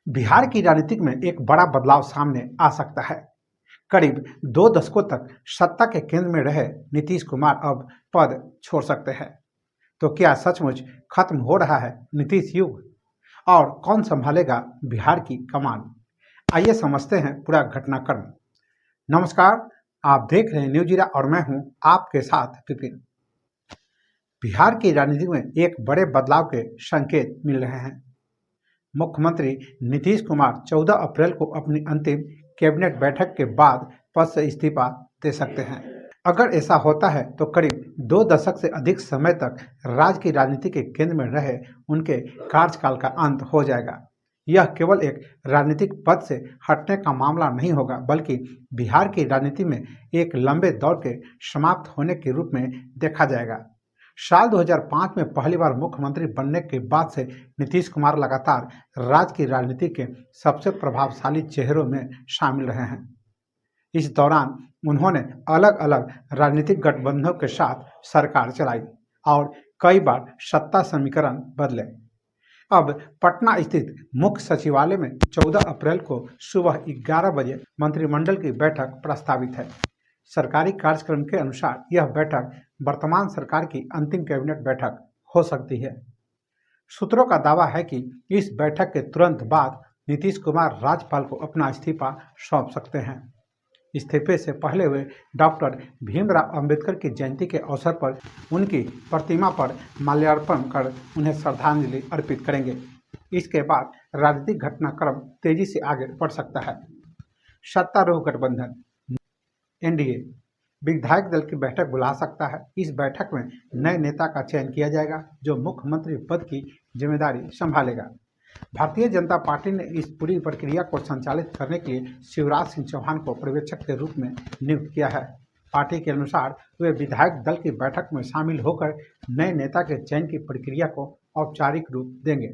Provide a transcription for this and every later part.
बिहार की राजनीति में एक बड़ा बदलाव सामने आ सकता है। करीब 2 दशकों तक सत्ता के केंद्र में रहे नीतीश कुमार अब पद छोड़ सकते हैं। तो क्या सचमुच खत्म हो रहा है नीतीश युग और कौन संभालेगा बिहार की कमान? आइए समझते हैं पूरा घटनाक्रम। नमस्कार, आप देख रहे हैं न्यूज जीरा और मैं हूं आपके साथ विपिन। बिहार की राजनीति में एक बड़े बदलाव के संकेत मिल रहे हैं। मुख्यमंत्री नीतीश कुमार 14 अप्रैल को अपनी अंतिम कैबिनेट बैठक के बाद पद से इस्तीफा दे सकते हैं। अगर ऐसा होता है तो करीब 2 दशक से अधिक समय तक राज्य की राजनीति के केंद्र में रहे उनके कार्यकाल का अंत हो जाएगा। यह केवल एक राजनीतिक पद से हटने का मामला नहीं होगा, बल्कि बिहार की राजनीति में एक लंबे दौर के समाप्त होने के रूप में देखा जाएगा। साल 2005 में पहली बार मुख्यमंत्री बनने के बाद से नीतीश कुमार लगातार राज्य की राजनीति के सबसे प्रभावशाली चेहरों में शामिल रहे हैं। इस दौरान उन्होंने अलग अलग राजनीतिक गठबंधनों के साथ सरकार चलाई और कई बार सत्ता समीकरण बदले। अब पटना स्थित मुख्य सचिवालय में 14 अप्रैल को सुबह 11 बजे मंत्रिमंडल की बैठक प्रस्तावित है। सरकारी कार्यक्रम के अनुसार यह बैठक वर्तमान सरकार की अंतिम कैबिनेट बैठक हो सकती है। सूत्रों का दावा है कि इस बैठक के तुरंत बाद नीतीश कुमार राज्यपाल को अपना इस्तीफा सौंप सकते हैं। इस्तीफे से पहले वे डॉक्टर भीमराव अंबेडकर की जयंती के अवसर पर उनकी प्रतिमा पर माल्यार्पण कर उन्हें श्रद्धांजलि अर्पित करेंगे। इसके बाद राजनीतिक घटनाक्रम तेजी से आगे बढ़ सकता है। सत्तारूढ़ गठबंधन एनडीए विधायक दल की बैठक बुला सकता है। इस बैठक में नए नेता का चयन किया जाएगा जो मुख्यमंत्री पद की जिम्मेदारी संभालेगा। भारतीय जनता पार्टी ने इस पूरी प्रक्रिया को संचालित करने के लिए शिवराज सिंह चौहान को पर्यवेक्षक के रूप में नियुक्त किया है। पार्टी के अनुसार वे विधायक दल की बैठक में शामिल होकर नए नेता के चयन की प्रक्रिया को औपचारिक रूप देंगे।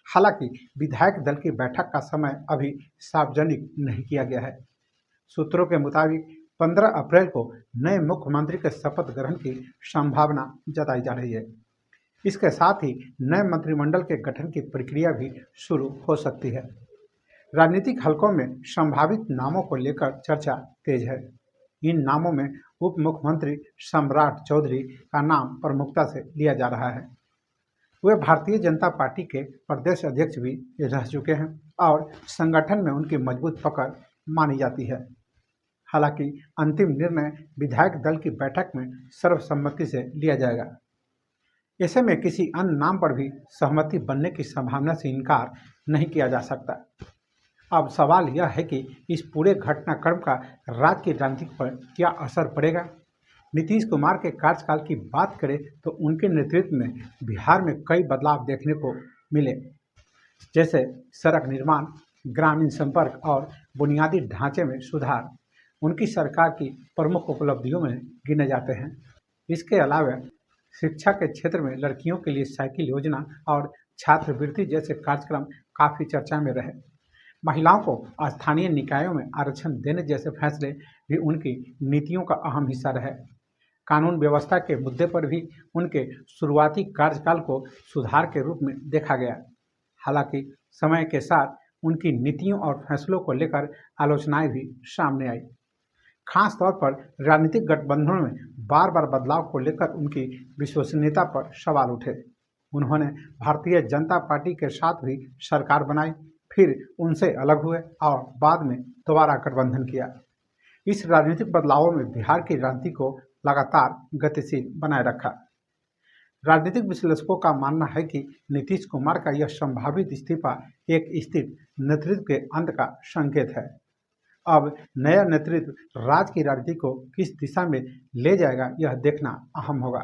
हालांकि विधायक दल की बैठक का समय अभी सार्वजनिक नहीं किया गया है। सूत्रों के मुताबिक 15 अप्रैल को नए मुख्यमंत्री के शपथ ग्रहण की संभावना जताई जा रही है। इसके साथ ही नए मंत्रिमंडल के गठन की प्रक्रिया भी शुरू हो सकती है। राजनीतिक हलकों में संभावित नामों को लेकर चर्चा तेज है। इन नामों में उप मुख्यमंत्री सम्राट चौधरी का नाम प्रमुखता से लिया जा रहा है। वे भारतीय जनता पार्टी के प्रदेश अध्यक्ष भी रह चुके हैं और संगठन में उनकी मजबूत पकड़ मानी जाती है। हालांकि अंतिम निर्णय विधायक दल की बैठक में सर्वसम्मति से लिया जाएगा। ऐसे में किसी अन्य नाम पर भी सहमति बनने की संभावना से इनकार नहीं किया जा सकता। अब सवाल यह है कि इस पूरे घटनाक्रम का राज्य की राजनीति पर क्या असर पड़ेगा। नीतीश कुमार के कार्यकाल की बात करें तो उनके नेतृत्व में बिहार में कई बदलाव देखने को मिले, जैसे सड़क निर्माण, ग्रामीण संपर्क और बुनियादी ढांचे में सुधार उनकी सरकार की प्रमुख उपलब्धियों में गिने जाते हैं। इसके अलावा शिक्षा के क्षेत्र में लड़कियों के लिए साइकिल योजना और छात्रवृत्ति जैसे कार्यक्रम काफ़ी चर्चा में रहे। महिलाओं को स्थानीय निकायों में आरक्षण देने जैसे फैसले भी उनकी नीतियों का अहम हिस्सा रहे। कानून व्यवस्था के मुद्दे पर भी उनके शुरुआती कार्यकाल को सुधार के रूप में देखा गया। हालांकि समय के साथ उनकी नीतियों और फैसलों को लेकर आलोचनाएं भी सामने आई। खास तौर पर राजनीतिक गठबंधनों में बार बार बदलाव को लेकर उनकी विश्वसनीयता पर सवाल उठे। उन्होंने भारतीय जनता पार्टी के साथ भी सरकार बनाई, फिर उनसे अलग हुए और बाद में दोबारा गठबंधन किया। इस राजनीतिक बदलावों में बिहार की राजनीति को लगातार गतिशील बनाए रखा। राजनीतिक विश्लेषकों का मानना है कि नीतीश कुमार का यह संभावित इस्तीफा एक स्थिर नेतृत्व के अंत का संकेत है। अब नया नेतृत्व राज्य की राजनीति को किस दिशा में ले जाएगा यह देखना अहम होगा।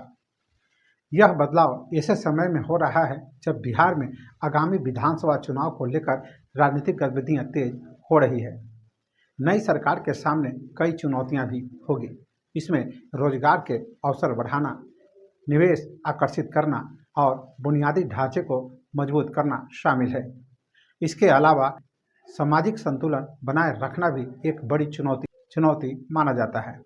यह बदलाव ऐसे समय में हो रहा है जब बिहार में आगामी विधानसभा चुनाव को लेकर राजनीतिक गतिविधियां तेज हो रही है। नई सरकार के सामने कई चुनौतियां भी होगी। इसमें रोजगार के अवसर बढ़ाना, निवेश आकर्षित करना और बुनियादी ढांचे को मजबूत करना शामिल है। इसके अलावा सामाजिक संतुलन बनाए रखना भी एक बड़ी चुनौती माना जाता है।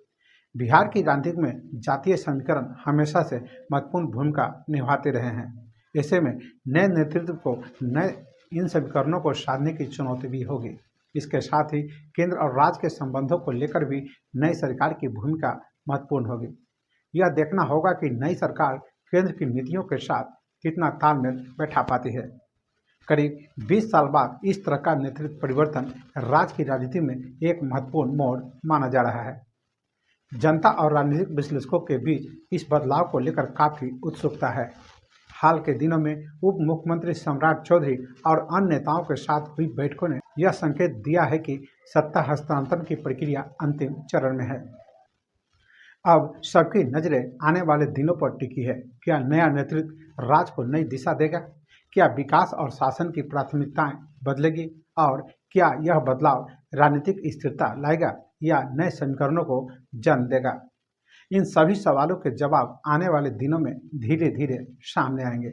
बिहार की राजनीति में जातीय समीकरण हमेशा से महत्वपूर्ण भूमिका निभाते रहे हैं। ऐसे में नए नेतृत्व को नए इन समीकरणों को साधने की चुनौती भी होगी। इसके साथ ही केंद्र और राज्य के संबंधों को लेकर भी नई सरकार की भूमिका महत्वपूर्ण होगी। यह देखना होगा कि नई सरकार केंद्र की नीतियों के साथ कितना तालमेल बैठा पाती है। करीब 20 साल बाद इस तरह का नेतृत्व परिवर्तन राज्य की राजनीति में एक महत्वपूर्ण मोड़ माना जा रहा है। जनता और राजनीतिक विश्लेषकों के बीच इस बदलाव को लेकर काफी उत्सुकता है। हाल के दिनों में उप मुख्यमंत्री सम्राट चौधरी और अन्य नेताओं के साथ हुई बैठकों ने यह संकेत दिया है कि सत्ता हस्तांतरण की प्रक्रिया अंतिम चरण में है। अब सबकी नजरें आने वाले दिनों पर टिकी है। क्या नया नेतृत्व राज्य को नई दिशा देगा? क्या विकास और शासन की प्राथमिकताएं बदलेगी? और क्या यह बदलाव राजनीतिक स्थिरता लाएगा या नए समीकरणों को जन्म देगा? इन सभी सवालों के जवाब आने वाले दिनों में धीरे धीरे सामने आएंगे।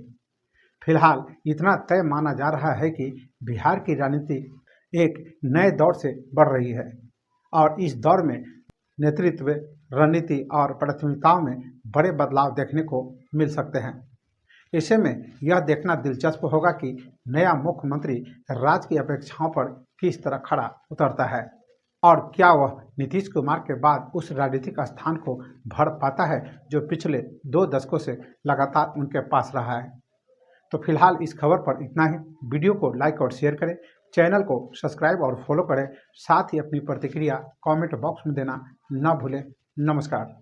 फिलहाल इतना तय माना जा रहा है कि बिहार की राजनीति एक नए दौर से बढ़ रही है और इस दौर में नेतृत्व, रणनीति और प्राथमिकताओं में बड़े बदलाव देखने को मिल सकते हैं। ऐसे में यह देखना दिलचस्प होगा कि नया मुख्यमंत्री राज्य की अपेक्षाओं पर किस तरह खरा उतरता है और क्या वह नीतीश कुमार के बाद उस राजनीतिक स्थान को भर पाता है जो पिछले 2 दशकों से लगातार उनके पास रहा है। तो फिलहाल इस खबर पर इतना ही। वीडियो को लाइक और शेयर करें, चैनल को सब्सक्राइब और फॉलो करें, साथ ही अपनी प्रतिक्रिया कमेंट बॉक्स में देना न भूलें। नमस्कार।